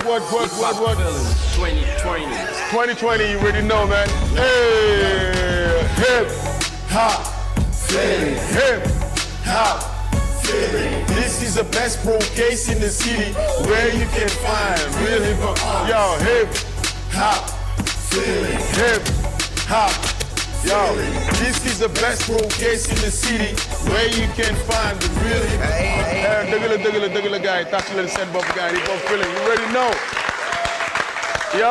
What? 2020. 2020, you already know, man. Hey, hip hop, feeling, hip hop, feeling. This is the best pro case in the city where you can find real hip hop. Yo, hip hop, feeling, hip hop. Yo, this is the best pro case in the city where you can find the real hip hop. Dëgg la gars yi tàcc leen seen bopp gars yi hip hop feeling, you already know. Yo,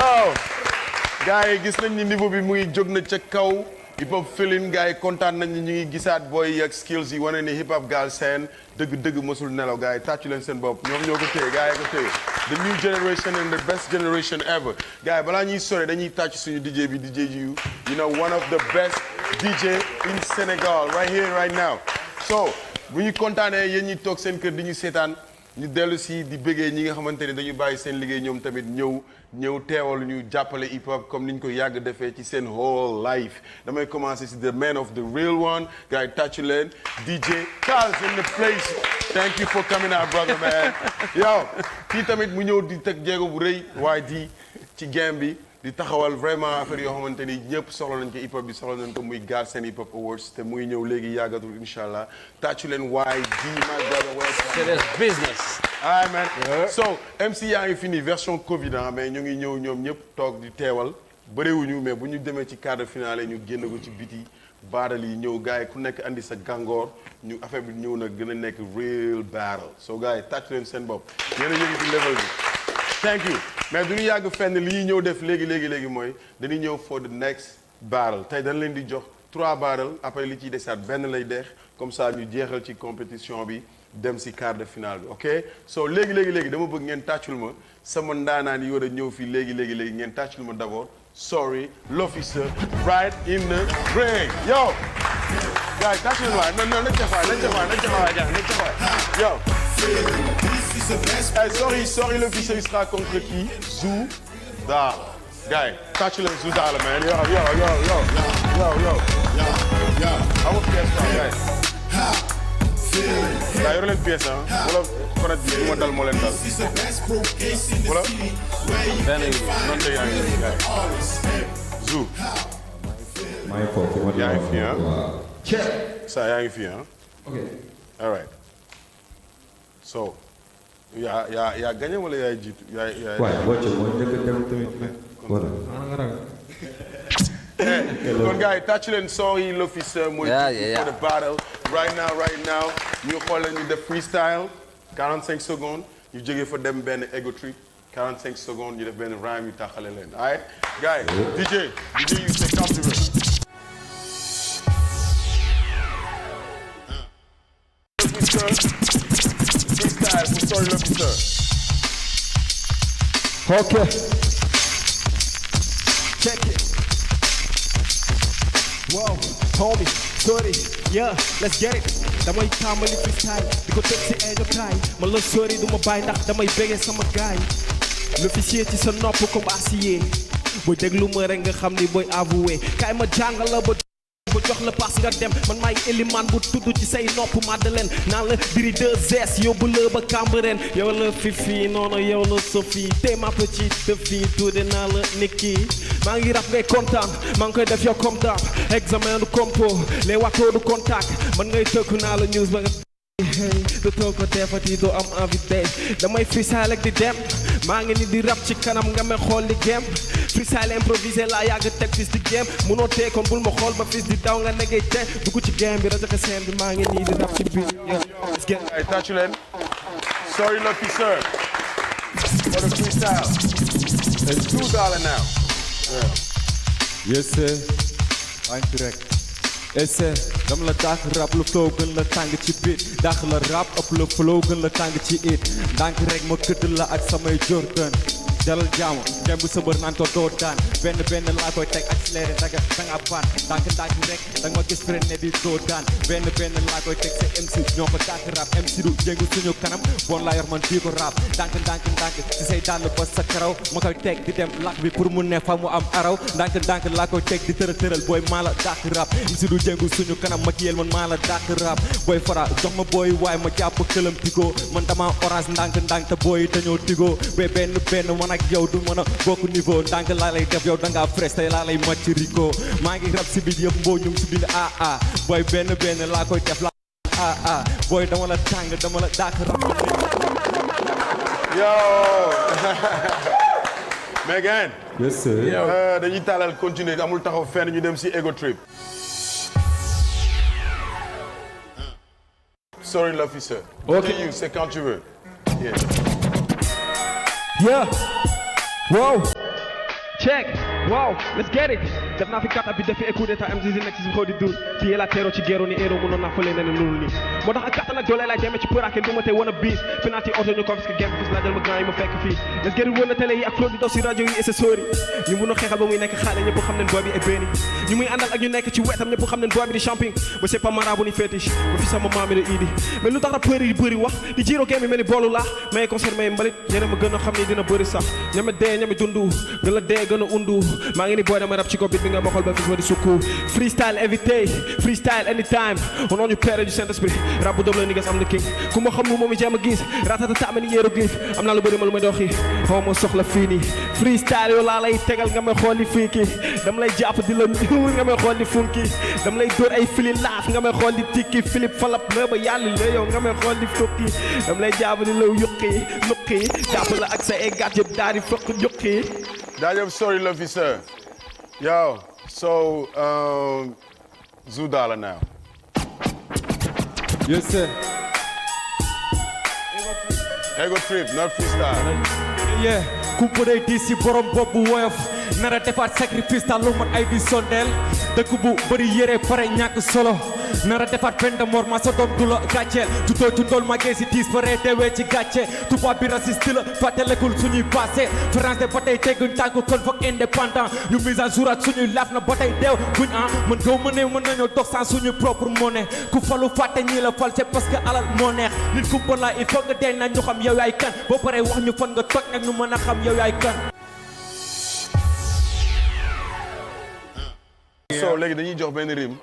gars yi gis nañ ni niveau bi muy jóg na ca kaw hip hop feeling gars yi kontaan nañ ni ñu ngi gisaat booy ak skills yi wane ni hip hop Galsen dëgg mosul nelaw gars yi tàccu leen seen bopp ñoom ñoo ko téye gars yi ko téye the new generation and the best generation ever gars yi balaa ñuy sore dañuy tàcc suñu DJ bi DJ you know one of the best DJ in Senegal right here right now so bu ñu kontaanee yéen ñi toog seen kër di ñu seetaan ñu dellu si di bëggee ñi nga xamante ne dañu bàyyi seen liggéey ñoom tamit ñëw teewal ñu jàppale hip hop comme ni ñu ko yàgg defee ci seen whole life damay commencer si the man of the real one gars yi tàccu leen DJ Kals in the place thank you for coming out brother man yow kii tamit mu ñëw di teg jéego bu rëy waaye di ci game bi di taxawal vraiment affaire yoo xamante ni ñëpp soxla nañ ko hip hop bi soxla nañ ko muy Galsen Hip Hop Awards te muy ñëw léegi yàggatul incha allah tàccu leen waaye di my brother c'est business. Alright man so MC yaa ngi fini version Covid mais ñu ngi ñëw ñoom ñëpp toog di teewal bëriwuñu mais bu ñu demee ci quart de finale ñu génn ko ci biti baadal yi ñëw gars yi ku nekk andi sa gàngoor ñu affaire bi ñëw na gën a nekk real battle so gars yi tàccu leen seen bopp yéen a yëngi ci level bi thank you mais du ñu yàgg fenn li ñuy ñëw def léegi mooy dañuy ñëw for the next battle tey dañ leen di jox 3 battle après li ciy desaat benn lay deex comme ça ñu jeexal ci compétition bi dem si quart de finale bi ok so léegi dama bëgg ngeen tàccul ma sama ndaanaan yi war a ñëw fii léegi ngeen tàccul ma d'abord Sorry l'officer right in the ring yo gars tàccul ma non nañ ca faay yo hey, sorry l'officer il sera contre qui Zou Daal gars tàccu leen Zou Daal man yo amu pièce gars yaa yor leen pièce wala konet bi du ma dal moo leen dal wala benn non te yaa ngi gars Zou yaa ngi fi ça yaa ngi fi ok all right so yaa gagné wala yaay jiitu yaay wàcc moo njëkk a dem tamit voilà kon gars yi tàcc leen Sorry l'officer mooy for the battle right now ñu xool ñu def freestyle 45 secondes ñu jógee fa dem benn ego trip 45 secondes ñu def benn rhyme yu taxale leen all right gars yi DJ you say come to freestyle for Sorry l'officer okay check it wow homie sorry yeah let's get it damay tàmbali freestyle di ko teg si ay jotaay man la sori du ma bàyyi ndax damay béggee sama gaay l'officier ci sa nopp comme acier booy déglu ma rek nga xam ni booy avoué kaay ma jàngal la ba jox la pass nga dem man maay éliman bu tudd ci say nopp Madeleine naan la diri 2S yóbbu la ba Cambérène yow la Fifi noonu yow la Sophie te ma petite fille tudde naa la Nikki maa ngi rap ngay kontaan maa ngi koy def yow comme dab examen du compo les watoo du contact man ngay tëkku naa la news ba nga du toog ko defati doo am envie day damay freestyle ak di dem maa ngi ni di rap ci kanam nga may xool li game freestyle improvisé laa yàgg teg fis di game munoo tee kon bul ma xool ba fis di daw nga nekkee te dugg ci game bi rajo seen bi maa ngi nii di rap ci biir ay tàccu leen Sorry l'officer for the freestyle it's $2 now yes sir maa ngi fi rek ese dama la dàq rap lu flow gën la tàng ci beat dàq la rap ëpp la flow gën la tàng ci it ndànk rek ma këdd la ak samay Jordan dalal jaamu dem bu sëbër naan ko doo daan benn laa koy teg accéléré da nga paan ndànk rek da nga ma gis freiné di doo daan benn laa koy teg sa MC ñoo ko dàkk rap MC du jéngu suñu kanam bon laa yor man di ko rap ndànk ci say dàll ba sa karaw ma koy teg di dem lakk bi pour mu ne fa mu am araw ndànk laa koy teg di tëral booy maa la dàkk rap MC du jéngu suñu kanam ma kiyel man maa la dàkk rap booy fara jox ma booy waaye ma jàpp këlam tigo man dama orange ndànk te booy dañoo tigo ba benn man ak yow du mën a bokk niveau ndànk laa lay def yow danga fresh tey laa lay màcc rico maa ngi rap si biir yëpp mboo ñum si biir booy benn laa koy def la booy dama la tàng dama la dàkk rap yo mais gain yes sir dañuy taalal continuer amul taxaw fenn ñu dem si Ego Trip sorry l'officer Ok. you c'est quand tu veux Yeah. Wow. Check. Wow. Let's get it. def naa fi kat ab bi defi coup d'état MZZ nekk si xaw di dul fii la teeroo ci géro ni héros mënoon naa fële ne nurul ni moo tax ak kattan ak doole laay demee ci përaake du ma tey wan a biis penalty auto ñu confisqué game fis laa jël ma grand yi ma fekk fii let's get it wër na télé yi ak flow di daw si rajo yi accessoires yi ñu mun a xeexal ba muy nekk xaale ñëpp xam ne boy bi est béni ñu muy àndal ak ñu nekk ci wetam ñëpp xam ne boy bi di champing ba c'est pas marabu ni fétiche ba fi sama maami la idi mais lu tax rappeur yi bëri wax di jiiro game yi mel ni boolu laax mais concert may mbalit ñeneen ma gën a xam ni dina bëri sax ñame dee ñame dundu gën la dee gën a undu maa ngi ni boy dama rap ci ko bit bi nga ma xool ba fis ma di sukku freestyle every day freestyle anytime on ñu pere du Saint-Esprit rap bu doom la niggas am the king ku ma xam mu moom i jéem a gis ratata taame ni hiéroglyphe am naa lu bëri ma lu may doxi xaw ma soxla fii nii freestyle yow laa lay tegal nga may xool di fii kii dama lay jàpp di la nuur nga may xool di funki dama lay dóor ay fili laaf nga may xool di tikki Philip falap la ba yàlla la yow nga may xool di fukki dama lay jàpp di la yuqi jàpp la ak sa eggat yëpp daal di fëq yuqi jaajëf sorry l'officer yo so Zoo Dollar now yes sir Ego Trip not freestyle yeah kumpa day diis ci borom bopp bu woyof nara defaat sacrifice ta lu mat ay di sondeel dëkk bu bëri yére pare ñàkk solo nara defaat peine de mort ma sa doom du la gàcceel tutoo ci ndool ma gee si diis pare deewee ci gàcce tubaab bi raciste la fàttalekul suñuy passé français ba tey tegguñ tànk kon foog indépendant ñu mise à jour ak suñuy laaf na ba tey deew buñ mën gaw ma ne mën nañoo dox sans suñu propre monnaie ku falu fàtte ñii la fal c'est parce que alal moo neex nit ku bon la il faut nga dee na ñu xam yow yaay kan boo paree wax ñu fan nga toj nag ñu mën a xam yow yaay kan so léegi dañuy jox benn rime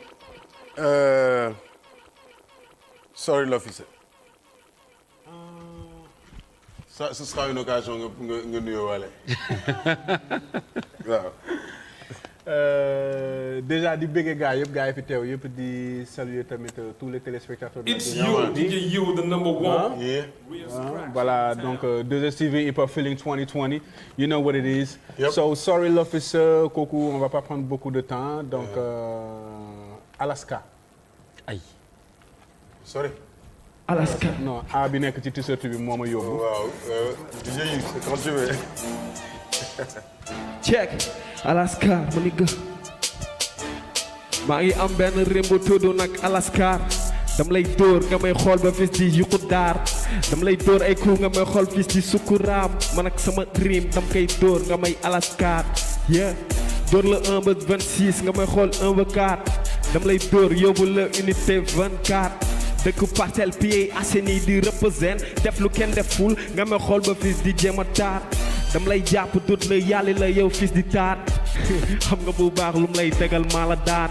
sorry l'officer ça ce sera une occasion nga nuyoo wale waaw déjà di bëgg gars yi fi teew yëpp di saluer tamit tous les téléspectateurs. It's you, DJ You, the number one. yeah Voilà, donc 2STV Hip Hop Feeling 2020, you know what it is. Yep. So sorry l'officer, Koku, on va pas prendre beaucoup de temps. Donc Alaska. Aïe. sorry Alaska Non, A bi nekk ci t-shirt bi moo ma yóbbu. waaw DJ You c'est quand tu veux check Alaska ma nigga maa ngi am benn rimbu tudd nag Alaska dam lay dóor nga may xool ba fis di yuqu daar dam lay dóor ay coup nga may xool fis di sukkuraam man ak sama rim dam koy dóor nga may Alaska yeah dóor la 1 ba 26 nga may xool 1 ba 4 dam lay dóor yóbbu la unité 24 dëkk parcelle pied assaini di represent def lu kenn deful nga may xool ba fis di jéem a taar dam lay jàpp dut la yàlli la yow fis di taat xam nga bu baax lum lay tegal maa la daat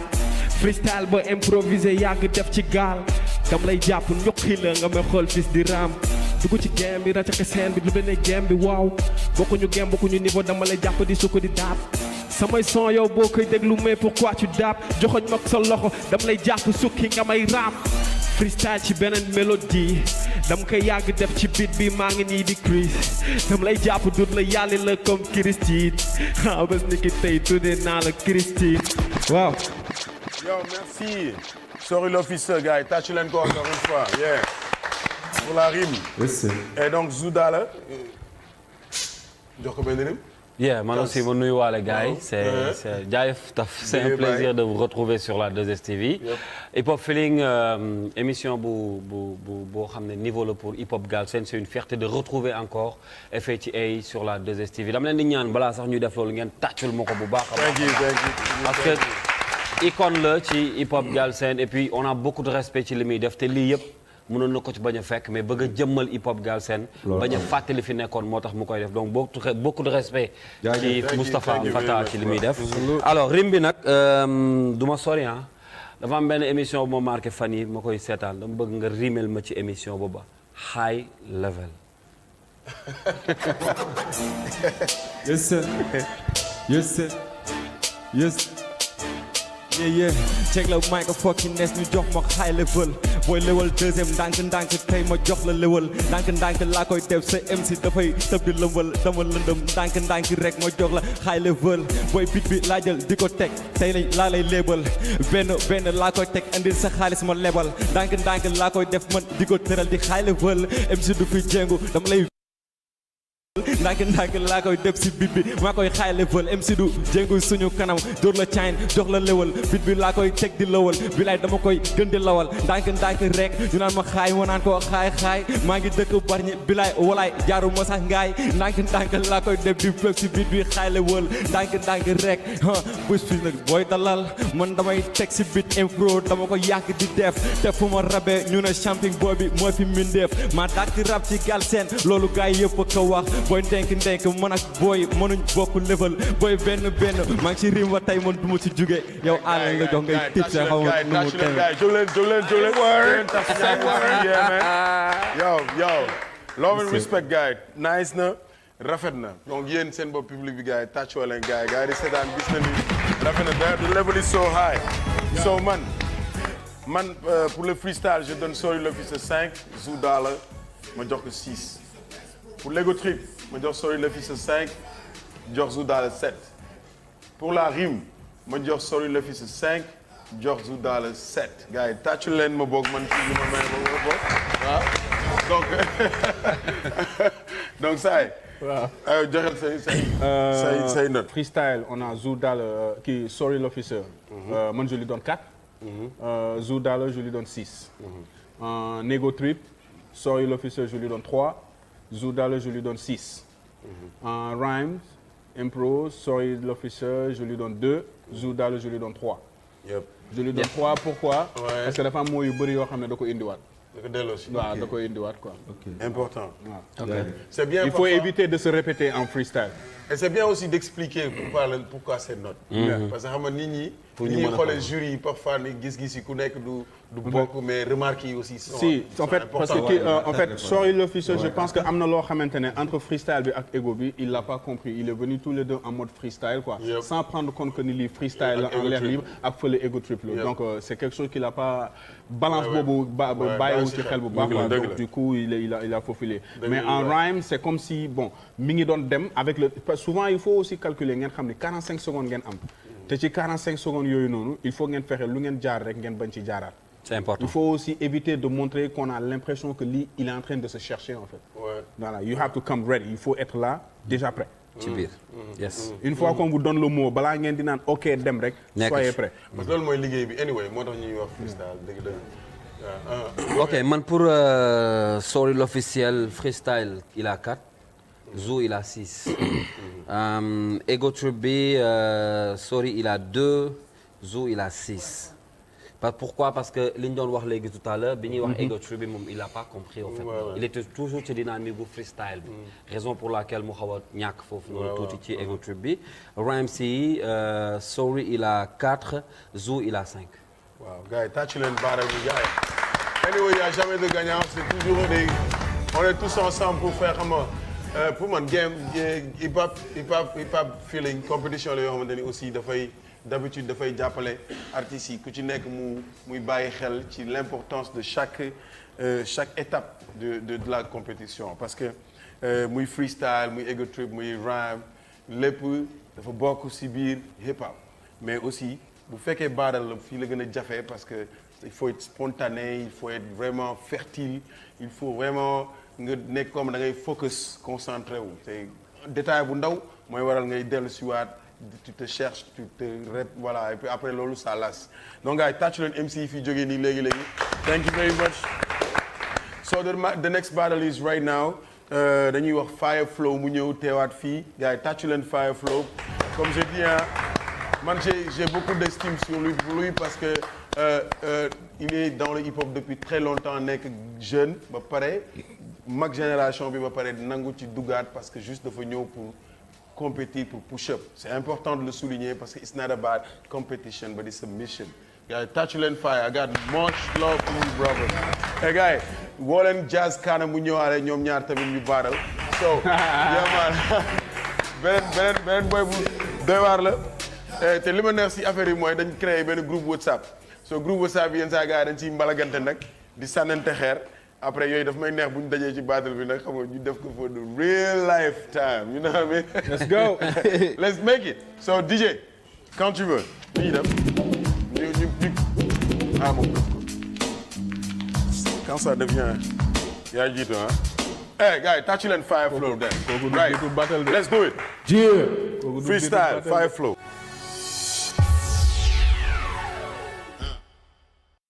freestyle ba improvisé yàgg def ci gaal dam lay jàpp ñuqi la nga may xool fis di raam dugg ci game bi racake scène bi lu beneen game bi waaw bokkuñu game bokkuñu niveau dama lay jàpp di sukk di daap samay son yow boo koy déglu mais pourquoi tu daap joxoñ mag sa loxo dam lay jàpp sukki nga may raam freestyle ci beneen mélodie dam koy yàgg def ci beat bi maa ngi nii di crise dam lay jàpp dut la yàlli la comme Christine bés ni ki tey tuddee naa la Christine waaw yo merci sorry l'officer gars yi tâche leen ko encore une fois yeah pour la rime yes sir et donc Zoo Dollar jox ko benn rime Yeah, man aussi ma nuyuwaale gars yi c'est jaayef taf c'est un plaisir de vous retrouver sur la 2STV. Hip Hop Feeling émission boo xam ne niveau la pour Hip Hop Galsen c'est une fierté de retrouver encore FHA sur la 2STV dama leen di ñaan balaa sax ñuy def loolu ngeen tàccul ma ko bu baax a baax parce que icône la ci Hip Hop Galsen et puis on a beaucoup de respect ci li muy def te lii yëpp mënoon na ko ci bañ a fekk mais bëgg a jëmmal hip hop Galsen bañ a fàttali fi nekkoon moo tax mu koy def donc beaucoup de respect ci Moustapha Fata ci li muy def alors rim bi nag du ma sori dafa am benn émission bu ma marqué fan yi ma koy seetaan dama bëgg nga rimel ma ci émission booba high level Yes sir. Yes sir. Yes. Yeah. Check la microphone nes ñu jox ma high level. Boy level deuxième ndànk tey ma jox la level. ndànk laa koy def sa MC dafay tëb di lëmbal dama lëndëm ndànk rek ma jox la high level. Boy beat bi laa jël di ko teg tey laa lay label. benn laa koy teg andil sa xaalis ma lebal. ndànk laa koy def man di ko tëral di high level. MC du fi jéngu dama lay ndànk laa koy def si beat bi maa koy high level MC du jéngu suñu kanam dóor la chain jox la lewal beat bi laa koy teg di lawal bilaay dama koy gën di lawal ndànk rek ñu naan ma xaay ma naan ko xaay maa ngi dëkk Bargny bilaay walaay jaaru ma sax ngaay ndànk laa koy def di flex si beat bi high level ndànk rek bés fi nag booy dalal man damay teg si beat impro dama ko yàgg di def te fu ma rabee ñu ne champion boy bi moo fi mindeef maa dàkk rap ci Galsen loolu gaay yëpp ko wax booy ndenk man ak booy mënuñ bokk level booy benn maa ngi ci rim ba tey man du ma ci jóge yow àll nga jox ngay tip sa xaw ma nu mu demee jóg leen yo love and respect gars yi nice na rafet na donc yéen seen bopp public bi gars yi tàccoo leen gars yi di seetaan gis na ni rafet na the level is so high so man pour le freestyle je donne Sorry l'office 5 Zou Dollar ma jox ko 6 pour l'ego trip ma jox Sorry l'office 5 jox Zou Dollar 7 pour la rime ma jox Sorry l'office 5 jox Zou Dollar 7 gars yi tàccu leen ma bokk man ci li ma may ma bokk waaw donc ça y joxel say note freestyle on a Zou Dollar qui Sorry l'officer man je lui donne 4 Zou Dollar je lui donne 6 Nego Trip Sorry l'officer je lui donne 3 Zou Dollar je lui donne 6 Rhymes Impro Sorry l'officer je lui donne 2 Zou Dollar je lui donne 3 je lui donne 3 pourquoi parce que dafa am moo yu bëri yoo xam ne da ko indiwaat da ko delloo si waaw da ko indiwaat quoi important okay. C'est bien il faut éviter de se répéter en freestyle et c'est bien aussi d'expliquer pourquoi ces notes parce que xam nga nit ñi xoolee jury yi parfois ni gis-gis yi ku nekk du bokk mais remarques yi aussi si en fait parce que en fait Sorry l'officer je pense que am na loo xamante ne entre freestyle bi ak ego bi il l'a pas compris il est venu tous les deux en mode freestyle quoi sans prendre compte que ni lii freestyle en l'air libre ak fële ego trip la donc c'est quelque chose qu'il a pas balance boobu bàyyiwu ci xel bu baax donc du coup il a faufilé mais en rhyme c'est comme si bon mi ngi doon dem avec le souvent il faut aussi calculer ngeen xam ni 45 secondes ngeen am te ci 45 secondes yooyu noonu il faut ngeen fexe lu ngeen jaar rek ngeen bañ ci jaaraat. C'est important. Il faut aussi éviter de montrer qu'on a l'impression que lui il est en train de se chercher en fait. Voilà, you have to come ready. Il faut être là déjà prêt. ci biir yes. Une fois qu'on vous donne le mot balaa ngeen di naan ok dem rek. soyez prêt. parce que loolu mooy liggéey bi anyway moo tax ñuy wax freestyle dëgg-dëgg. ok man pour Sorry l'officiel freestyle il a 4. Zou il a 6. Ego Trip bi Sorry il a 2. Zou il a 6. Pourquoi? Parce que li ñu doon wax léegi tout à l'heure bi ñuy wax Ego Trip bi moom il a pas compris en fait. Il était toujours ci dynamique bu freestyle bi. Raison pour laquelle mu xaw a ñàkk foofu noonu tuuti ci Ego Trip bi. Rhymes yi Sorry il a 4. Zou il a 5. waaw gars yi tàcc leen baara bi gars yi. Anyway, il n'y a jamais de gagnant, c'est toujours on est tous ensemble pour faire xam nga pour man game hip hop feeling compétition la yoo xamante ni aussi d'habitude dafay jàppale artistes yi ku ci nekk muy bàyyi xel ci l'importance de chaque étape de la compétition parce que muy freestyle muy ego trip muy rhyme lépp dafa bokk ci biir hip hop mais aussi bu fekkee baaral la fii la gën a jafe parce que il faut être spontané il faut être vraiment fertile il faut vraiment nga nekk comme da ngay focus concentré wu te détail bu ndaw mooy waral ngay dellu si waat tu te cherches tu te voilà et puis après loolu ça lasse donc gars yi tàccu leen MC yi fii jógee nii léegi thank you very much so the next battle is right now dañuy wax Fire Flow mu ñëw teewaat fii gars yi tàccu leen Fire Flow comme je dis man j'ai beaucoup d'estime sur lui parce que il est dans le hip-hop depuis très longtemps nekk jeune ba pare mag génération bi ba pare nangu ci dugaat parce que juste dafa ñëw pour compétir pour push-up c'est important de le souligner parce que it's not about competition but it's a mission gars yi tàccu leen Fire I got much love for you brother hey gars yi woo leen Jazz Kana mu ñëwaale ñoom ñaar tamit ñu baaral so yeah man beneen boy bu doy waar la te li ma neex si affaire yi mooy dañ créé benn groupe WhatsApp so groupe WhatsApp yi yenn saa gars yi dañ ciy mbalagante nag di sànnante xeer après yooyu daf may neex bu ñu dajee ci battle bi nag xam nga ñu def ko for the real life time you know what I mean. Let's go. Let's make it so DJ quand tu veux ñu dem ñu moom quand ça devient yaa jiitu ah. Hey gars yi tàccu leen Fire Flow then. Right let's do it. Freestyle Fire Flow.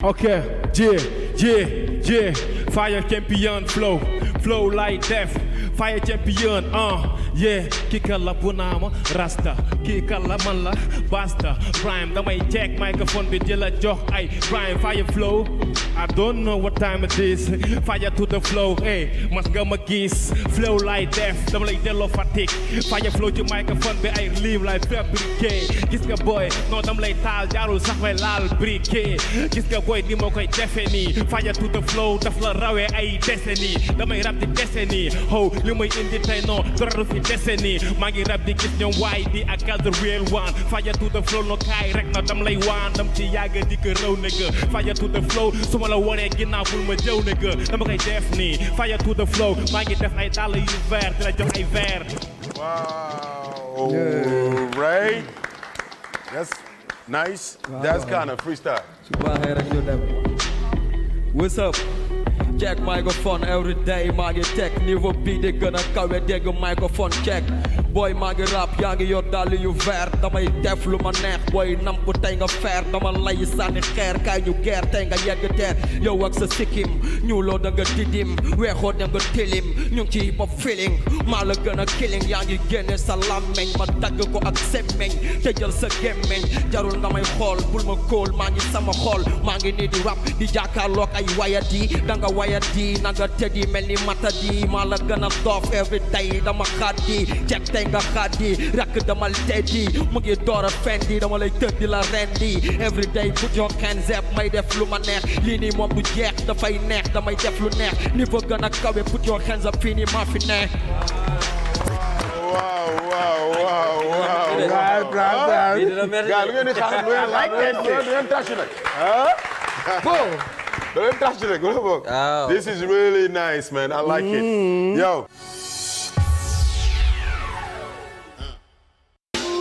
Okay, yeah, Fire champion flow like death. Fire champion, yeah. Kika la punama, rasta. Kika la man la, basta. Rhyme, damay check microphone bi di la jox ay rhyme. Fire flow, I don't know what time it is. Fire to the flow, hey, mas nga ma gis. Flow like death, dama lay delloo fatigue. Fire flow ci microphone bi ay live like fabriqué. Gis nga boy, non dama lay taal jaarul sax may laal briquet. Gis nga boy ni moo koy defe nii. Fire to the flow, daf la rawee ay décennie. Damay rap di décennie, ho li may indi tey non dara du fi décennie. Maa ngi rap di gis ñoom waay di ak the real one. Fire to the flow no kaay rek na dam lay waan dam ci yàgg di ko raw nigga. Fire to the flow su ma la wonee ginnaaw bul ma jëw nigga. Dama koy def nii. Fire to the flow maa ngi def ay dàll yu vert di la jox ay vert. Wow. Right. That's nice. That's kind of freestyle. What's up? Check microphone every day maa ngi teg niveau bi di gën a kawe dégg microphone check boy maa ngi rap yaa ngi yor dàll yu vert damay def lu ma neex boy namp tey nga fer dama lay sànni xeer kaay ñu geer tey nga yegg teer yow ak sa sikkim ñuuloo da nga didim weexoo da nga tilim ñu ngi ci hip hop feeling maa la gën a killing yaa ngi génne sa làmmeñ ma dagg ko ak semmeñ te jël sa gémmeñ jarul nga may xool bul ma kóol maa ngi sama xool maa ngi nii di rap di jàkkaarloog ay wayat yi da nga wayadi nanga teddi mel ni matadi maa la gën a doof every day dama xaddi cek tey nga xaddi rakk damal teddi mu ngi door a fendi dama lay tëddi la rendi every day put your hands up may def lu ma neex lii nii moom du jeex dafay neex damay def lu neex niveau gën a kawe put your hands up fii nii maa fi neex Wow. Gars lu ngeen di xaar lu ngeen tàcc nag. Don't touch it. Go look. Oh. This is really nice, man. I like it. Yo.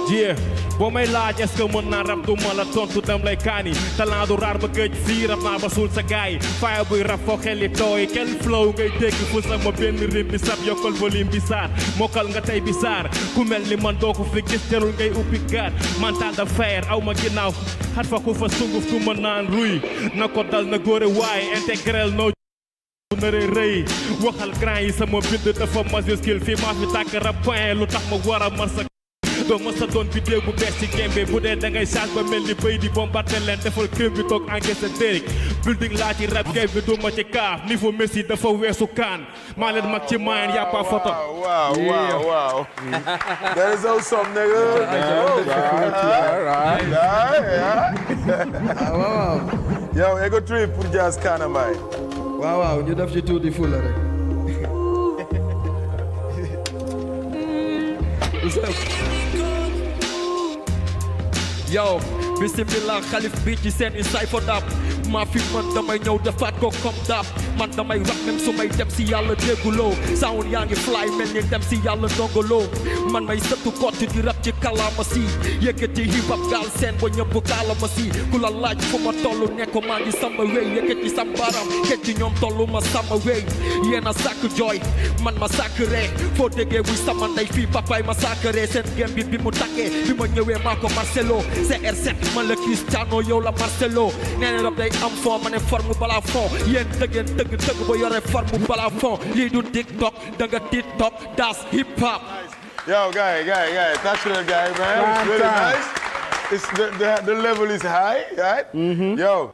Yeah, boo may laaj est-ce que mën naa rap du ma la tontu dam lay kaani talent du raar ba gëj fii rap naa ba suul sa gaay Fire buy rap foo xel li tooy kenn flow ngay dégg fu sama benn rim bi sab yokkal volume bi saar mokkal nga tey bi saar ku mel ni man doo ko fi gis jarul ngay ubbi gaat mental de fer aw ma ginnaaw xat fa ku fa sunguf ku ma naan ruy na ko dal na góore waaye intégrel noo nare rëy waxal grand yi sama bind dafa majuscule fii maa fi tàkk rap point lu tax ma war a mar sa doo ma sa doon vidéo bu bees ci gembe bu dee da ngay change ba mel ni bëy di bombarder leen defal crème bi toog encaissé dérik building laa ci rap game bi du ma ci kaaf niveau Messi dafa weesu kaan maa leen mag ci mayen y'a pas photo Wow. That is awesome, nigga. Yo, ego trip pour Jazz Kana Mbaye. waaw ñu def ci tuuti fula rek yow bismillah xalif bi ci seen i cypher dab maa fi mën damay ñëw defaat ko comme dab man damay rap même su may dem si yàlla dégguloo sound yaa ngi fly mel ni dem si yàlla ndongoloo man may sëttu kott di rap ci kàllaama si yëkkati hip hop Galsen ba ñëpp kàllaama si ku la laaj fu ma toll nekk maa ngi sama wéy yëkkati sam baram kecci ñoom tollu ma sama wéy yéen a sàkk jooy man ma sàkk ree foo déggee buy sama ndey fii papaay ma sàkk ree seen gem bi mu takkee bi ma ñëwee maa ko Marcelo CR7 man la Cristiano yow la Marcelo nee na rab day am fond ma ne forme balaa fond yéen dëggeen tëgg ba yore forme balaa fond lii du TikTok da nga TikTok das hip hop. Yo, guy, touch the guy, man. It's really nice. It's the level is high, right? Yo.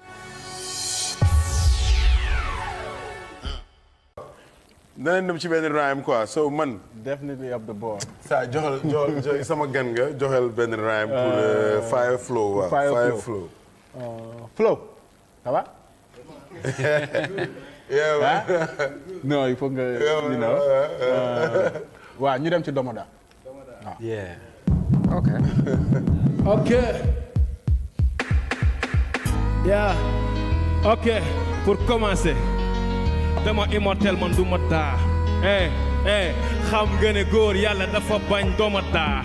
danañ dem ci benn rhyme quoi so man. Definitely up the ball. saa joxal sama gan nga joxal benn rhyme pour Fire Flow waaw. Fire Flow. Flow. Ça va? Yeah. Non, il faut que you know. waaw ñu dem ci Domoda. Yeah. Ok. Yeah. Ok. Pour commencer. dama immortel man du ma taa. xam nga ne góor yàlla dafa bañ dooma taa.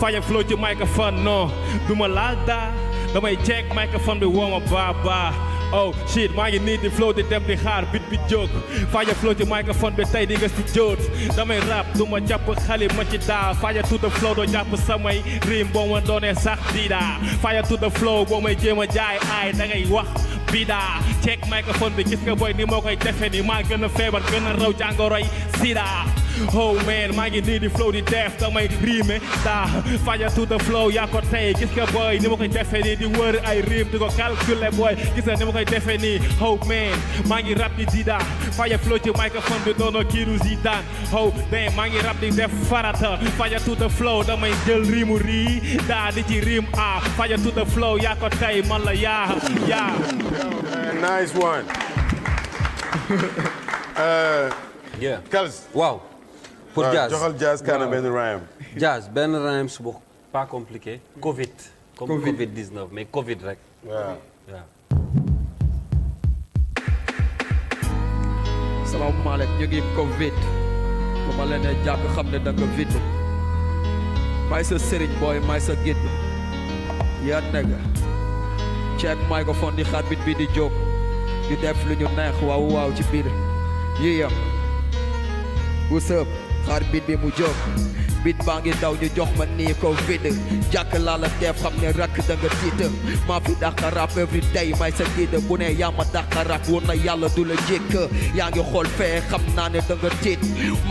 Fire Flow ci microphone non du ma laal daa. damay check microphone bi woo ma baa. oh shit maa ngi nii di flow di dem di xaar bit bi jóg Fire Flow ci microphone bi tey di nga si jóot damay rap du ma jàpp xale ma ci daa Fire to the flow doo jàpp samay rim boo ma doonee sax diida Fire to the flow boo may jéem a jaay ay da ngay wax bida check microphone bi gis nga boy ni moo koy defe ni maa gën a feebar gën a raw jàngoroy sida oh man maa ngi nii di flow di def damay rime daa Fire to the flow yaa ko tey gis nga boy ni ma koy defe ni di wër ay rim di ko calculer boy gis nga ni ma koy defe ni oh man maa ngi rap di dida Fire Flow ci microphone bi doono kiiru Zidane oh man maa ngi rap di def farata Fire to the flow damay jël rimu rii daa di ci rim a Fire to the flow yaa ko tey man la yaa Nice one. Yeah. Kals. Waaw. Pour Jazz. joxal Jazz kaana benn rhyme. Jazz benn rhyme su pas compliqué. Covid. Comme Covid-19 mais Covid rek. waaw. salaamaaleykum ñu ngi Covid bu ma leen di jàpp xam ne da nga vide may sa sëriñ booy may sa guide yaa nega check microphone di xaar bit bi di jóg di def lu ñu neex waaw ci biir yiyam what's up xaar bit bi mu jóg bit baa ngi daw ñu jox ma nii Covid jàkk laa la def xam ne rakk da nga tiit maa fi dàqa rap every day may sa guide bu ne yaa ma dàqa rap woon na yàlla du la jékk yaa ngi xool fee xam naa ne da nga tiit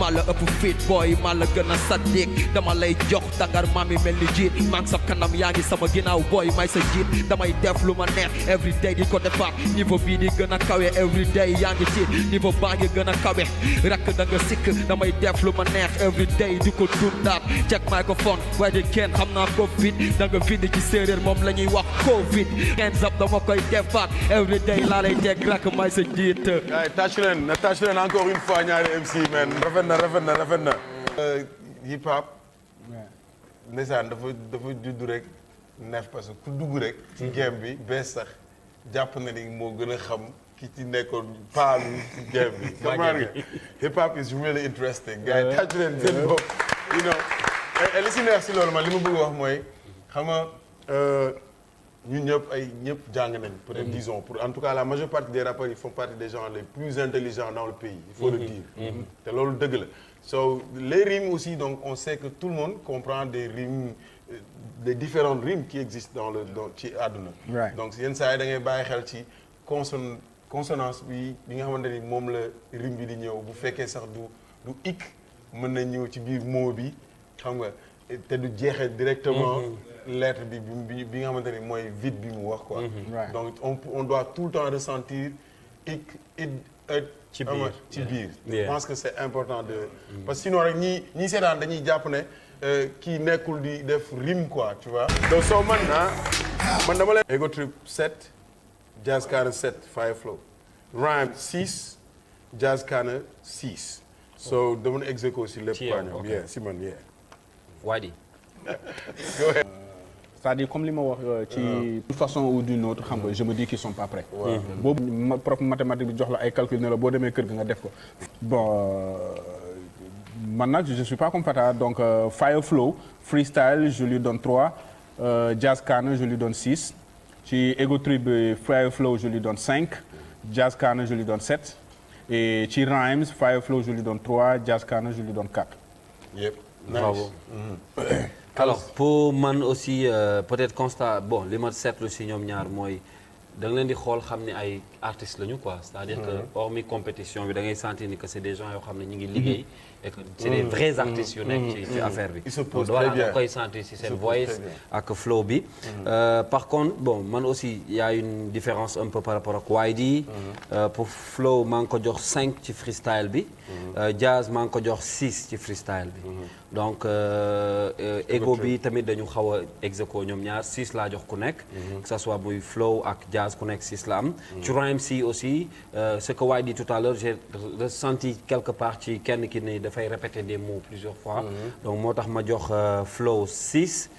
maa la ëpp fit boy maa la gën a saddik dama lay jox dangar maa mi mel ni jiit maa ngi sa kanam yaa ngi sama ginnaaw boy may sa jiit damay def lu ma neex every day di ko defaat niveau bii di gën a kawe every day yaa ngi tiit niveau baa ngi gën a kawe rakk da nga sikk damay def lu ma neex every day di ko dund check microphone waaye di kenn xam naa Covid da nga vide ci séeréer moom la ñuy wax Covid hands up dama koy defaat every day laa lay teg rakk may sa jiit ay tâche leen encore une fois ñaari MC man rafet na hip hop ndeysaan dafa judd rek neef parce que ku dugg rek ci game bi bees sax jàpp na ni moo gën a xam ki ci nekkoon paalu ci game bi comprendre nga hip hop is really interesting gars yi tâche leen seen bopp you know li si neex si loolu man li ma bëgg wax mooy xam nga ñun ñëpp jàng nañ peut-être disons pour en tout cas la majeure partie des rappeurs ils font partie des gens les plus intelligents dans le pays il faut le dire te loolu dëgg la so les rimes aussi donc on sait que tout le monde comprend des rimes des différentes rimes qui existent dans ci àdduna donc yenn saa yi da ngay bàyyi xel ci consonance bi nga xamante ni moom la rime bi di ñëw bu fekkee sax du ik mën na ñëw ci biir mot bi xam nga te du jeexee directement lettre bi nga xamante ni mooy vide bi mu wax quoi donc on doit tout le temps ressentir ik ci biir je pense que c'est important de parce que sinon rek ñi seetaan dañuy jàpp ne kii nekkul di def rime quoi tu vois donc soo man dama lay Ego Trip 7 Jazz Kana 7 Fire Flow rhyme 6 Jazz Kana 6 so dama na exéco si lépp quoi ñoom si man Wadi. Go ahead. c'est-à-dire comme li ma wax ci d'une façon ou d'une autre xam nga je me dis qu'ils sont pas prêts. boobu prof mathématique bi jox la ay calcul ne la boo demee kër ga nga def ko. bon man nag je suis pas comme Fata donc Fire Flow freestyle je lui donne 3 Jazz Kana je lui donne 6 ci Ego Trip Fire Flow je lui donne 5 Jazz Kana je lui donne 7 et ci Rhymes Fire Flow je lui donne 3 Jazz Kana je lui donne 4. Yep. Bravo. Alors pour man aussi peut-être constat bon li ma seetlu si ñoom ñaar mooy da nga leen di xool xam ne ay artistes lañu quoi c'est-à-dire que hormis compétition bi da ngay sentir ni que c'est des gens yoo xam ne ñu ngi liggéey et que c'est des vrais artistes yu nekk ci affaire bi. Ils se posent donc très voilà bien. da koy sentir si seen voice ak flow bi. Par contre bon man aussi il y a une différence un peu par rapport ak YD. Pour flow maa ngi ko jox 5 ci freestyle bi. Jazz maa ngi ko jox 6 ci freestyle bi. donc ego bi tamit dañu xaw a execo ñoom ñaar 6 laa jox ku nekk. que ça soit muy flow ak jazz ku nekk 6 la am. ci rhyme si aussi ce que waay dit tout à l'heure j'ai ressenti quelque part ci kenn ki ne dafay répéter des mots plusieurs fois. donc moo tax ma jox flow 6.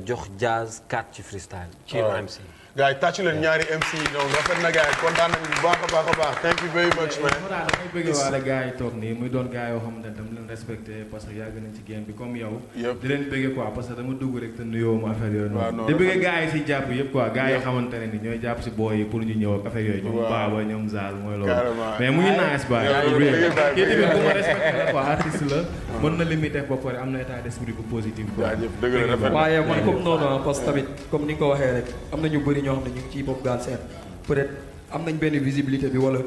jox jazz 4 ci freestyle. ci rhyme si. gars yi tàccu leen ñaari MC yi donc rafet na gars yi kontaan nañu bu baax a baax a baax thank you very much man. voilà damay bëgg waale gars yi toog nii muy doon gars yoo xam ne dama leen respecté parce que yàgg nañ ci game bi comme yow. di leen bëgg quoi parce que dama dugg rek te nuyoo ma affaire yooyu noonu. di bëgg gars yi si jàpp yëpp quoi gars yi xamante ne ni ñooy jàpp si booy yi pour ñu ñëw ak affaire yooyu. ñoom Baba ñoom Zal mooy loolu. mais mu ngi nice ba. kii tamit bu ma respecté la quoi artiste la. mën na limité ba pare am na état d'esprit bu positif quoi. waaye man comme noonu parce que tamit comme ni nga ko waxee rek am na ñu bëri ñoo xam ne ñu ngi ci hip hop Galsen peut-être am nañ benn visibilité bi wala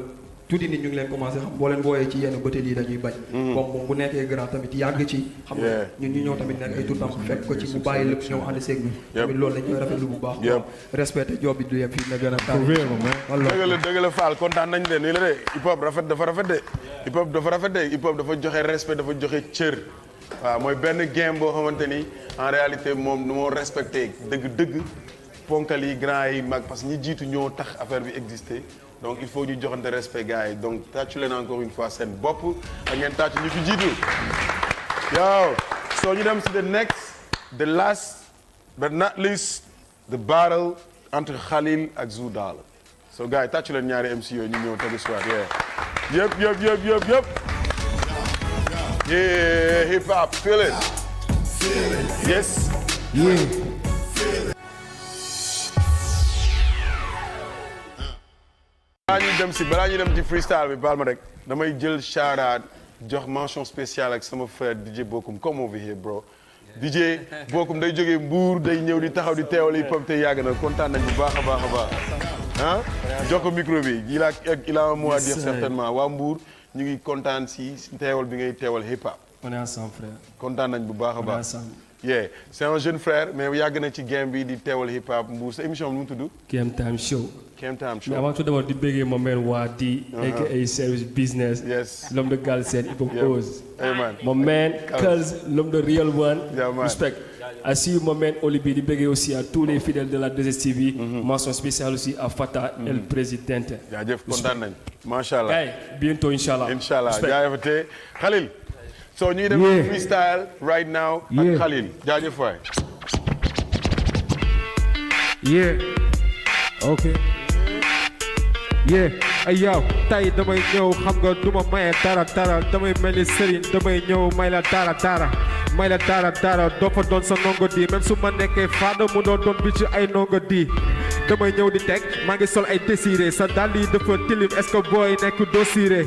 tuuti nit ñu ngi leen commencé xam boo leen wooyee ci yenn bëtel yi dañuy bañ. comme moom bu nekkee grand tamit yàgg ci. xam nga ñun ñu ñëw tamit nekk ay tuutam fekk ko ci mu bàyyi lépp ñëw ànd seeg bi. tamit loolu dañ koy rafetlu bu baax. respecté job bi du yem fii na gën a taal. dëgg la Fall kontaan nañ de nii la de hip hop rafet dafa rafet de. hip hop dafa rafet de hip hop dafa joxe respect dafa joxe cër. waaw mooy benn game boo xamante ni en réalité moom moo respecté dëgg-dëgg ponkal yi grand yi mag parce que ñi jiitu ñoo tax affaire bi existé donc il faut ñu joxante respect gars yi donc tàccu leen encore une fois seen bopp ak ngeen tàccu ñu fi jiitu. yow soo ñu dem si the last but not least the battle entre Khalil ak Zou Dalla so gars yi tàccu leen ñaari MC yooyu ñu ñëw tegu soir yëpp. Yeah, hip hop, feel it. Yes. balaa ñuy dem ci freestyle bi baal ma rek damay jël shout-out jox mention spéciale ak sama frère DJ Bokum come over here bro. DJ Bokum day jógee Mbour day ñëw di taxaw di teewal hip hop te yàgg na kontaan nañ bu baax a baax. ah jox ko micro bi il a un mot à dire certainement waa Mbour. ñu ngi kontaan si teewal bi ngay teewal hip hop. on est ensemble frère. kontaan nañ bu baax a baax. on est ensemble. yeah c'est un jeune frère mais yàgg na ci game bi di teewal hip hop Mbour sa émission bi nu mu tudd. KM Time Show. KM Time Show. mais avant tout d'abord di bëggee mon man waa di. aka Service Business. yes l'homme de Galsen hip hop Oz. hey man. mon man Kals l'homme de real one. yeah man. Respect. I see mon man Olibi di bëggee aussi à tous les fidèles de la 2STV. mention spéciale aussi à Fata El Presidente. jaajëf kontaan nañ. macha allah hey bientôt inchallah. inchallah jaajëfatee Khalil. so ñu ngi dem freestyle right now. ak Khalil jaajëf waay. ok ay yow tey damay ñëw xam nga duma maye dara damay mel ni Serigne damay ñëw may la dara doo fa doon sa ndongo di même su ma nekkee faada mu doon bi ci ay ndongo di damay ñëw di teg maa ngi sol ay désiré sa dàll yi dafa tilim est-ce que booy nekk doo siré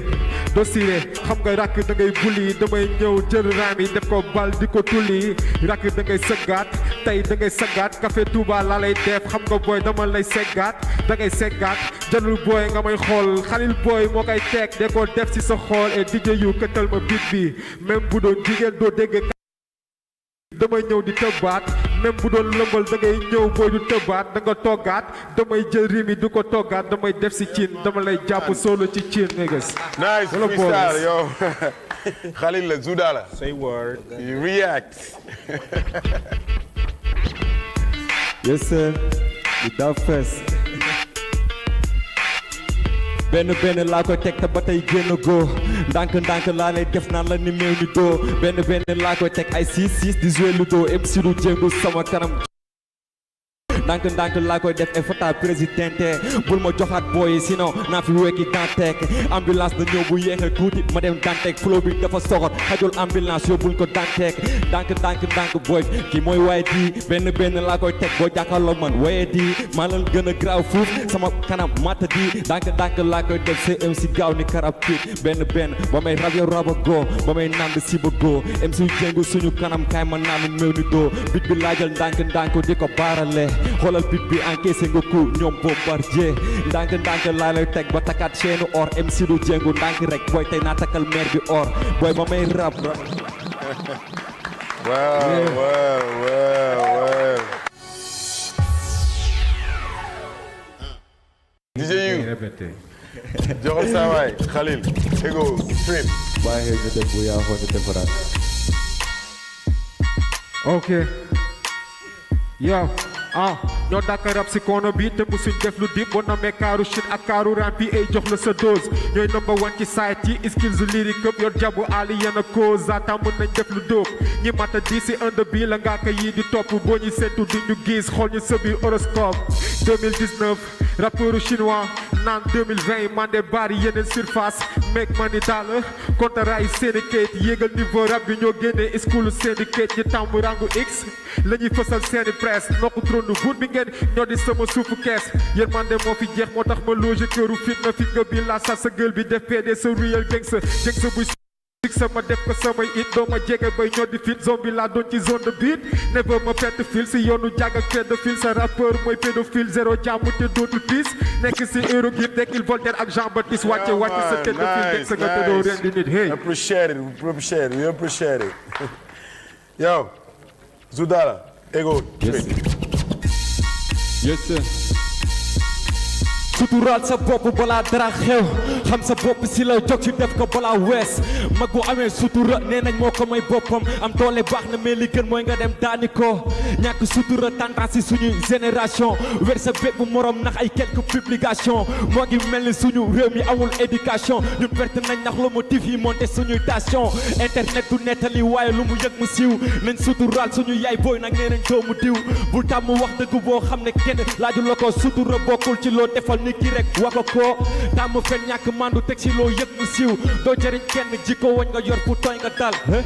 xam nga rakk da ngay buli damay ñëw jël raam yi def ko bal di ko tulli rakk da ngay sëggaat tey da ngay sëggaat café Touba laa lay def xam nga booy dama lay seggaat da ngay seggaat jarul booy nga may xool Khalil booy moo koy teg de ko def ci sa xool et DJ yu këttal ma bit bi même bu doon jigéen doo dégg damay ñëw di tëbbaat même bu doon lëmbal da ngay ñëw booy du tëbbaat da nga toggaat damay jël rimi du ko toggaat damay def ci cin dama lay jàpp solo ci cin niggas. nice freestyle yo Khalil la Zou Dalla. say word. you react. yes sir. without first. benn laa koy teg te ba tey génn góo ndànk laa lay def naan la ni meew ni doo benn laa koy teg ay 6 di jouer lu doo MC du jéngu sama kanam ndànk laa koy def e fata présidente bul ma joxaat booyi sinon naa fi wekki danteek ambulance na ñëw bu yéexe tuuti ma dem danteek flow bi dafa soxot xajul ambulance yóbbul ko danteek ndànk booy kii mooy waaye di benn laa koy teg boo jàkkaarloo man waaye di maa leen gën a graaw fuuf sama kanam mata di ndànk laa koy def c'est MC gaaw ni karab piit benn ba may rab yo raba go ba may nand si ba go MC jéngu suñu kanam kaay ma naanu meew ni doo bit bi laajal ndànk di ko baarale xoolal bit bi encaissé nga ku ñoom bombardier ndànk laa lay teg ba takkaat chaîne or MC du jéngu ndànk rek booy tey naa takkal maire bi or booy ba may rab waaw DJ Yu joxal saa waay Khalil Ego Trim bàyyi ñu dem bu yaa xool defaraat ok yow ñoo dàkka rap si kono bi te musuñ def lu dip boo namee kaaru shit ak kaaru rampi ay jox la sa dose ñooy number one ci site yi skills lyric up yor jabu ali yenn cause ata mën nañ def lu dóob ñi mata di si ënd bi la ngaaka yi di topp boo ñu seetu di ñu gis xool ñu sa biir horoscope 2019 rappeur chinois naan 2020 mande bari yeneen surface make money dollar contrat yi syndicate yéegal niveau rap bi ñoo génnee school syndicate ñi tàmm rangu X la ñuy fësal seeni presse nokku trône buur bi ngeen ñoo di sama suufu kees yéen mande moo fi jeex moo tax ma loge këru fit na fi nga bi la sa gueule bi def PD sa real gangsta buy sama def ko samay it doo ma jege bay ñoo di fit zombie laa doon ci zone de beat never ma pett fil si yoonu jàgg ak pédophile sa rappeur mooy pédophile zéro jàmm te dootul piis nekk si Eurogip dekkil Voltaire ak Jean Baptiste wàcce sa tête de fil teg sa nga te doo ren di nit hey we appreciate it yow Zoudala Ego yes sir suturaal sa bopp balaa dara xew xam sa bopp si la jóg ci def ko balaa wees mag bu amee sutura nee nañ moo ko may boppam am doole baax na mais li gën mooy nga dem daani ko ñàkk sutura tendance si suñu génération weer sa bépp morom nax ay quelques publications moo ngi mel ni suñu réew mi amul éducation ñun perte nañ nax le motif yi monté suñuy station internet du nettali waaye lu mu yëg mu siiw nañ suturaal suñu yaay booy nag nee nañ doomu diw bul tàmm wax dëgg boo xam ne kenn laaju la ko sutura bokkul ci loo defal nit ki rek wako ko tàmm fen ñàkk mandu teg si loo yëg mu siiw doo jëriñ kenn jikko wañ nga yor pour tooy nga dal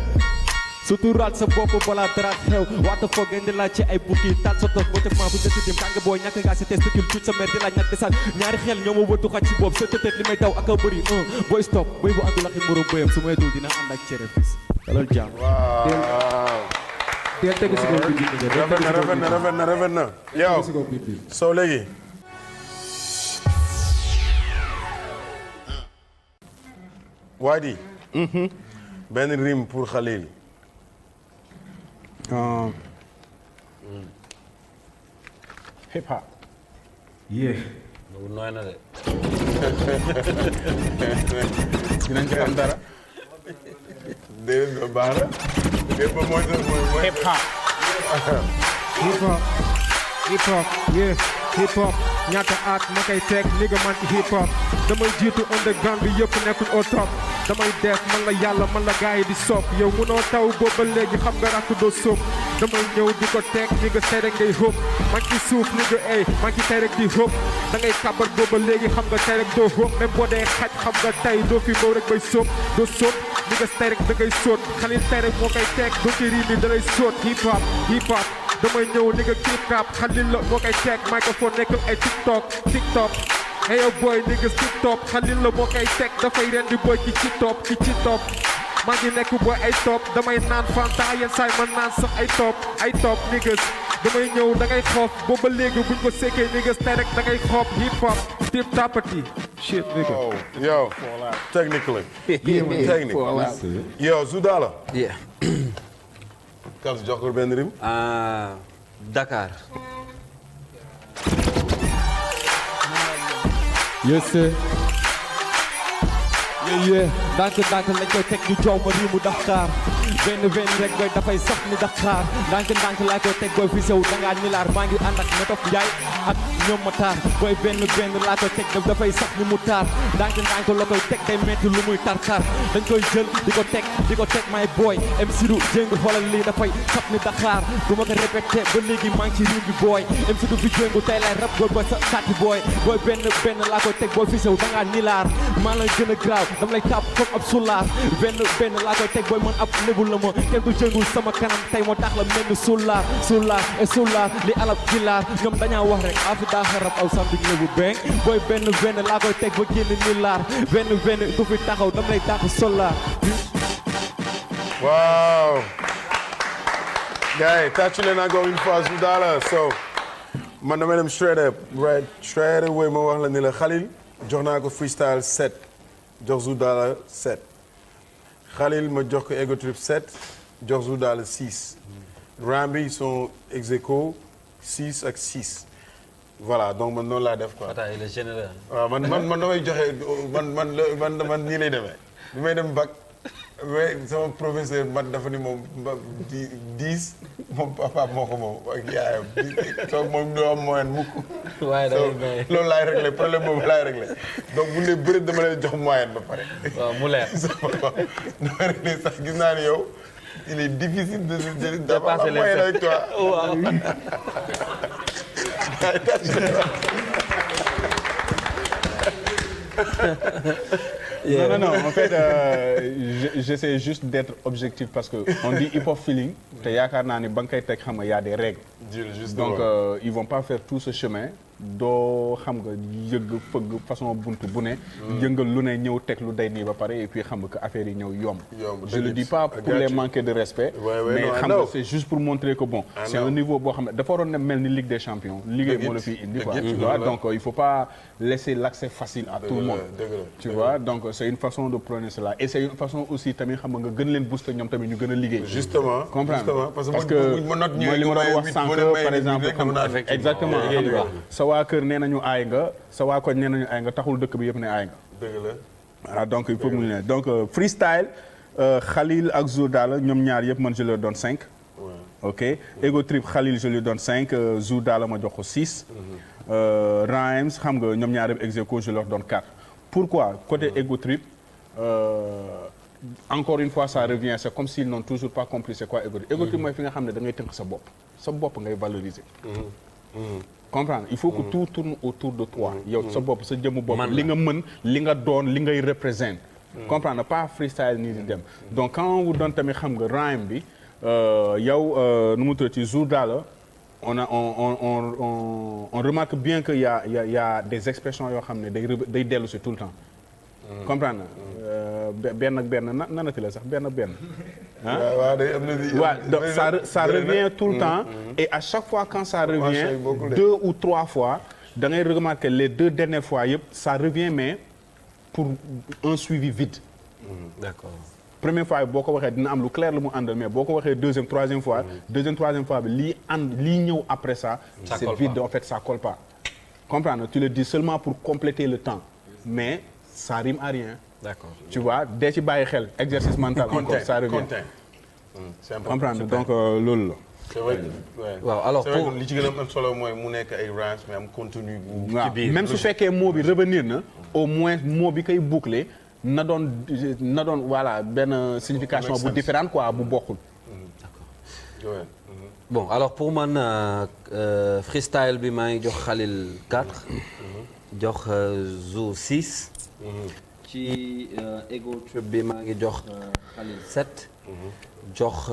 suturaal sa bopp balaa dara xew waata foog ngeen di laaj ci ay bukki tal sa toog boo ca maa bu desi dim tàng booy ñàkk ngaa si testicule tuuti sa mère di laaj ñàkk desal ñaari xel ñoo ma wëtu xaj si boobu sa tëtët li may daw ak a bëri booy stop booy bu àndul ak i moroom bëyam su may dul dina ànd ak cere fis dalal jàmm teel tegu si kaw bi rafet na yow soo léegi Wadi benn rime pour Khalil hip hop yeah nooy na de dinañ ci xam dara déedéet nga baax na déet ba mooy hip hop yeah hip hop ñaata at ma koy teg nigga man ci hip hop damay jiitu underground bi yëpp nekkul au top damay def man la yàlla man la gaay yi di sopp yow munoo taw booba léegi xam nga rakk doo sóob damay ñëw di ko teg nigga tey rek ngay hóob man ci suuf nigga ay man ci tey rek di hóob da ngay kàbbar booba léegi xam nga tey rek doo hóob même boo dee xaj xam nga tey doo fi mow rek bay sóob doo sóob nigga tey rek da ngay sóot Khalil tey rek moo koy teg doo ci riim yi da lay sóot hip hop damay ñëw ni nga clip rap Khalil la moo koy teg microphone nekkul ay TikTok hey yo boy niggas TikTok Khalil la moo koy teg dafay rendi boy ci top maa ngi nekk boy ay top damay naan Fanta yenn saay ma naan sax ay top niggas damay ñëw da ngay xoof booba léegi buñ ko seekee niggas tey rek da ngay xoof hip hop tip tapati shit nigga yo technically yo Zoudala yeah Kals jox ko benn rime Dakar yes sir yeah ndànk lañ koy teg ñu joow ma riimu Dakar benn rek boy dafay sax ni Dakar ndànk laa koy teg boy fi sew dangaa nilaar maa ngi ànd ak métof Njaay ak ñoom ma taar booy benn laa koy teg dafay sax ni mu taar ndànk la koy teg day metti lu muy tar dañ koy jël di ko teg may booy MC du jéngu xoolal lii dafay sap ni Dakar du ma ko répété ba léegi maa ngi ci ring bi booy MC du fi jéngu tey lay rap gool ba sa tàtti booy benn laa koy teg booy fi sew dangaa nilaar maa la gën a graaw dama lay tàpp comme ab sulaar benn laa koy teg booy man ab lébu la ma kenn du jéngu sama kanam tey moo tax la mel ni sulaar li alab gilaar ñoom dañaa wax rek afi daa xarab aw samedi lébu beng booy benn laa koy teg ba génn nilaar benn du fi taxaw dama lay tàpp solaar. Wow. Gars yi tàccu leen encore une fois Zou Dalla so man dama dem straight away ma wax la ni la Khalil jox naa ko freestyle 7 jox Zou Dalla 7 Khalil ma jox ko Ego Trip 7 jox Zou Dalla 6 Rambi ils sont ex aequo 6 ak 6 voilà donc man noonu laa def quoi. Fata il est généreux. waaw man damay joxe man nii lay demee bi may dem bac mais sama professeur man dafa ni moom 10 moom papa moo ko moom ak yaayam soo moom doo am moyen mukk. waaye dafay loolu laay réglé problème boobu laay réglé donc bu ne bëri dama lay jox moyen ba pare. waaw mu leer. dama réglé sax gis naa ni yow il est difficile de passer les moyen avec toi. waaw. Non, en fait, j'essaie juste d'être objectif parce que on dit hip-hop feeling, te yaakaar naa ni ba nga koy teg xam nga y a des règles. Donc ils vont pas faire tout ce chemin doo xam nga yëgg fëgg façon buntu bu ne. yëngal lu ne ñëw teg lu day nii ba pare et puis xam nga que affaire yi ñëw yomb. Je le dis pas pour les manquer de respect. mais xam nga c'est juste pour montrer que bon. c'est un niveau boo xam ne dafa waroon ne mel ni Ligue des Champions. liggéey moo la fiy indi quoi. tu vois donc il faut pas laisser l'accès facile à tout le monde. tu vois donc c'est une façon de prôner cela et c'est une façon aussi tamit xam nga gën leen booster ñoom tamit ñu gën a liggéey. justement comprendre parce que mooy li ma doon wax sànq par exemple comme exactement waa kër nee nañu aay nga sa waa koñ nee nañu aay nga taxul dëkk bi yëpp ne aay nga. dëgg la. voilà donc il faut mu ne donc freestyle Khalil ak Zou Dalla ñoom ñaar yëpp man je leur donne 5. ok Ego Trip Khalil je lui donne 5 Zou Dalla ma jox ko 6. Rhymes xam nga ñoom ñaar yëpp ex aequo je leur donne 4. pourquoi côté Ego Trip encore une fois ça revient c'est comme s'ils n'ont toujours pas compris c'est quoi Ego Trip. Ego Trip mooy fi nga xam ne da ngay tënk sa bopp ngay valoriser. comprendre il faut que tout tourne autour de toi. yow sa bopp sa jëmmu bopp. li nga mën li nga doon li ngay représente. comprendre pas freestyle nii di dem. donc quand on vous donne tamit xam nga rhyme bi yow nu mu tudd ci Zou Dalla on remarque bien que y a des expressions yoo xam ne day dellu si tout le temps. comprendre benn ak benn nanati la sax benn ak benn. waaw day am na waaw donc ça revient tout le temps. et à chaque fois quand ça revient 2 ou 3 fois da ngay remarquer les 2 dernières fois yëpp ça revient mais pour un suivi vide. d'accord. première fois boo ko waxee dina am lu clair lu mu àndal mais boo ko waxee deuxième troisième fois bi lii ñëw après ça. c'est vide en fait ça colle pas. comprendre tu le dis seulement pour compléter le temps mais ça rime à rien. d'accord tu vois dee ci bàyyi xel exercice mental encore ça revient. c'est important comprendre donc loolu la. c'est vrai waaw alors pour li ci gën a am solo mooy mu nekk ay range mais am contenu bu. waaw même su fekkee mot bi revenir na au moins mot bi koy boucler na doon voilà benn signification bu différente quoi bu bokkul. d'accord. bon alors pour man freestyle bi maa ngi jox Khalil 4. jox Zou 6. ci Ego Trip bi maa ngi jox Khalil 7. jox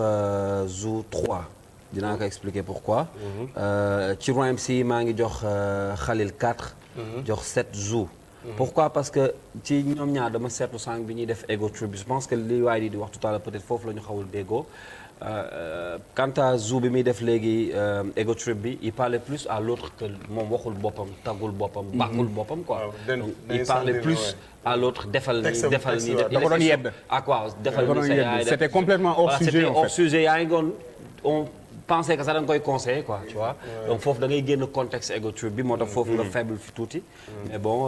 Zou 3 dinaa ko expliquer pourquoi. ci rhyme si maa ngi jox Khalil 4. jox 7 Zou. pourquoi parce que ci ñoom ñaar dama seetlu sànq bi ñuy def Ego Trip je pense que li waay di wax tout à l'heure peut-être foofu la ñu xawul déggoo. quant à Zou bi muy def léegi Ego Trip bi il parlait plus à l'autre que moom waxul boppam taggul boppam bàkkul boppam quoi donc il parlait plus à l'autre defal nii defal nii da ko doon yedd ah quoi defal nii sa yaay c'était complètement hors sujet c'était hors sujet yaa ngi doon penser que ça da nga koy conseiller quoi tu vois. Donc foofu da ngay génn contexte ego trip bi moo tax foofu nga faible fi tuuti. mais bon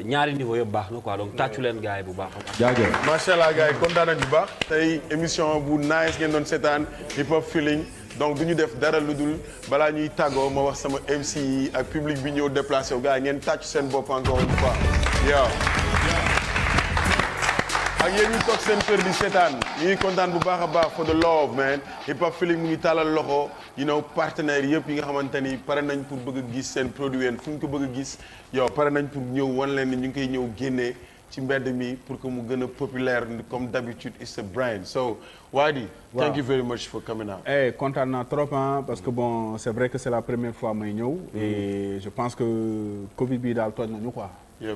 ñaari niveau yëpp baax na quoi donc tàccu leen gars yi bu baax. jaajëf. macha allah gars yi kontaan nañ bu baax tey émission bu nice ngeen doon seetaan hip hop feeling donc du ñu def dara lu dul balaa ñuy tàggoo ma wax sama MC yi ak public bi ñëw déplacé wu gars yi ngeen tàccu seen bopp encore une fois yow. ak yéen ñu toog seen kër di seetaan ñu ngi kontaan bu baax a baax for the love man hip hop feeling mu ngi tàllal loxo partenaires yëpp yi nga xamante ni pare nañ pour bëgg a gis seen produit yéen fu ñu ko bëgg a gis yow pare nañ pour ñëw wan leen ni ñu ngi koy ñëw génnee ci mbedd mi pour que mu gën a populaire comme d'habitude it's a brand so Wadi thank you very much for coming out. Kontaan naa trop parce que bon c'est vrai que c'est la première fois may ñëw et je pense que Covid bi daal tooñ nañu quoi.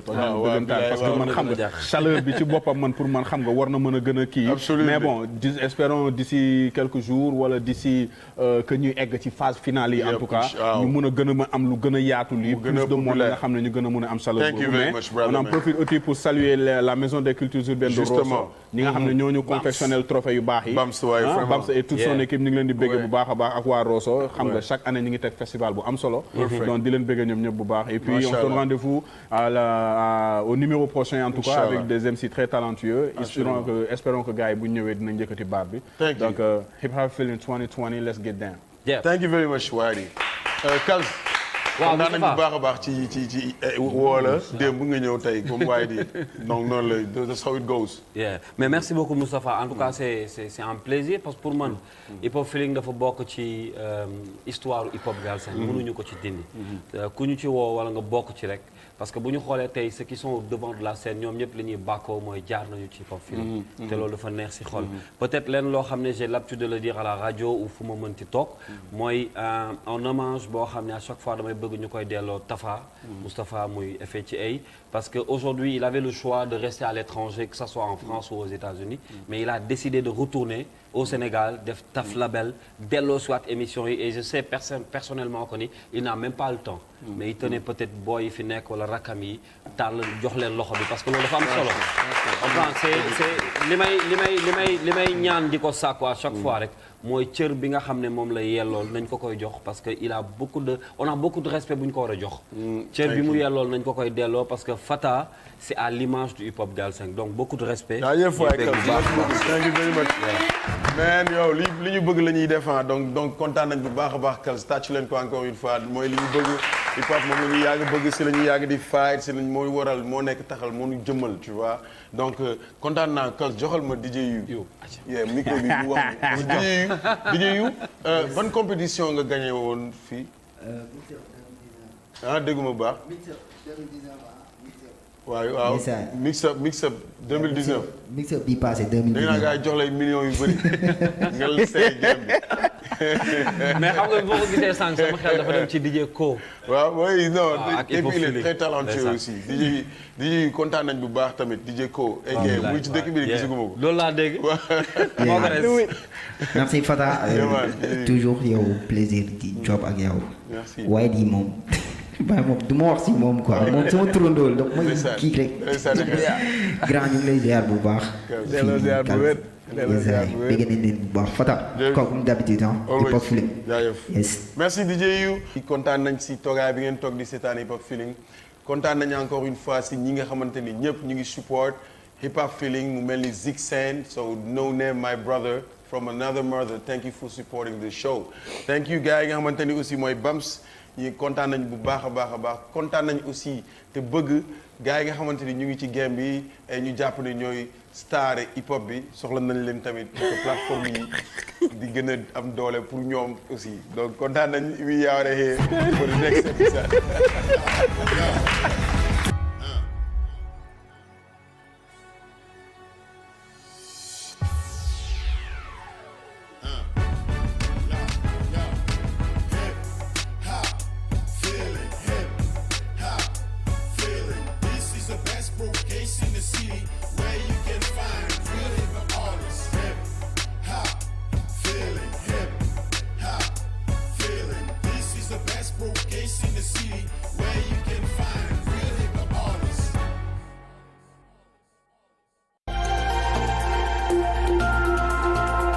parce que man xam nga chaleur bi ci boppam man pour man xam nga war na mën a gën a kii mais bon espérons d'ici quelques jours wala d'ici que ñuy egg ci phase finale yi en tout cas ñu mën a gën a am lu gën a yaatu lii plus de monde nga xam ne ñu gën a mën a am chaleur boobu mais on en profite aussi pour saluer la maison des cultures urbaines de Rosso ñi nga xam ne ñooñu confectionnel trophée yu baax yi Bams et toute son équipe ñu ngi leen di bégge bu baax a baax ak waa Rosso xam nga chaque année ñi ngi teg festival bu am solo donc di leen bégge ñoom ñëpp bu baax et puis on se donne rendez-vous au numéro prochain en tout cas avec des MC très talentueux espérons que gars yi bu ñu ñëwee dinañ njëkkati baat bi donc Hip Hop Feeling 2020 let's get down. Thank you very much Wadi. Kals waaw nañ bu baax a baax ci woo la démb nga ñëw tey comme waaye di donc noonu la that's how it goes. mais merci beaucoup Moustapha en tout cas c'est un plaisir parce que pour man hip hop feeling dafa bokk ci histoire hip hop Galsen mënuñu ko ci dindi ku ñu ci woo wala nga bokk ci rek parce que bu ñu xoolee tey ceux qui sont au devant de la scène ñoom ñëpp li ñuy bàkkoo mooy jaar nañu ci hip hop feeling te loolu dafa neex si xol peut-être leen loo xam ne j'ai l'habitude de le dire à la radio ou fu ma mënti toog mooy un hommage boo xam ne à chaque fois damay bëgg ñu koy delloo Tafa Moustapha muy FHA parce que aujourd'hui il avait le choix de rester à l'étranger que ça soit en France ou aux États-Unis mais il a décidé de retourner au Sénégal def taf label delloo soit émission yi et je sais personnellement que ni il n'a même pas le temps mais il tenait peut-être boy yi fi nekk wala rakam yi tàll jox leen loxo bi parce que loolu dafa am solo c'est li may ñaan di ko sàkku à chaque fois rek mooy cër bi nga xam ne moom la yellool nañ ko koy jox parce que on a beaucoup de respect bu ñu ko war a jox cër bi mu yellool nañ ko koy delloo parce que Fata c'est à l'image du hip hop Galsen donc beaucoup de respect thank you very much man yow li ñu bëgg la ñuy def donc kontaan nañ bu baax a baax Kals tàcc leen ko encore une fois mooy li ñu bëgg hip hop moom la ñuy yàgg bëgg si la ñuy yàgg di fight si lañ mooy waral moo nekk taxal moo ñu jëmmal tu vois donc kontaan naa Kals joxal ma DJ yu micro bi bu wax DJ yu ban compétition nga gagné woon fii dégguma baax waaw mix up 2019. mix up bi passé 2019. dégg naa gars yi jox lay millions yu bëri nga la seey game bi. mais xam nga boo ko gisee sànq sama xel dafa dem ci DJ Ko. waaw oui non et puis il est très talentueux aussi DJ kontaan nañ bu baax tamit DJ Ko. waaw muy ci dëkk bi gisaguma ko. loolu laa dégg. moo ko res. merci Fata. toujours yow plaisir di job ak yow. merci waaye di moom. waaye moom du ma wax si moom quoi moom sama turandool donc mooy kii rek grand ñu ngi lay ziar bu baax. ziar bu wér. dégg nañ leen bu baax Fata. comme d'habitude Hip Hop Feeling. yes merci DJ yu. kontaan nañ si toogaay bi ngeen toog di seetaan Hip Hop Feeling kontaan nañ encore une fois si ñi nga xamante ni ñëpp ñu ngi support Hip Hop Feeling mu mel ni Zik Sen so no name my brother from another mother thank you for supporting the show thank you gars yi nga xamante ni aussi mooy Bams. ñi kontaan nañ bu baax a baax kontaan nañ aussi te bëgg gars yi nga xamante ni ñu ngi ci game bi et ñu jàpp ne ñooy star hip hop bi soxla nañ leen tamit pour que plateforme yi di gën a am doole pour ñoom aussi donc kontaan nañ we are here for the next episode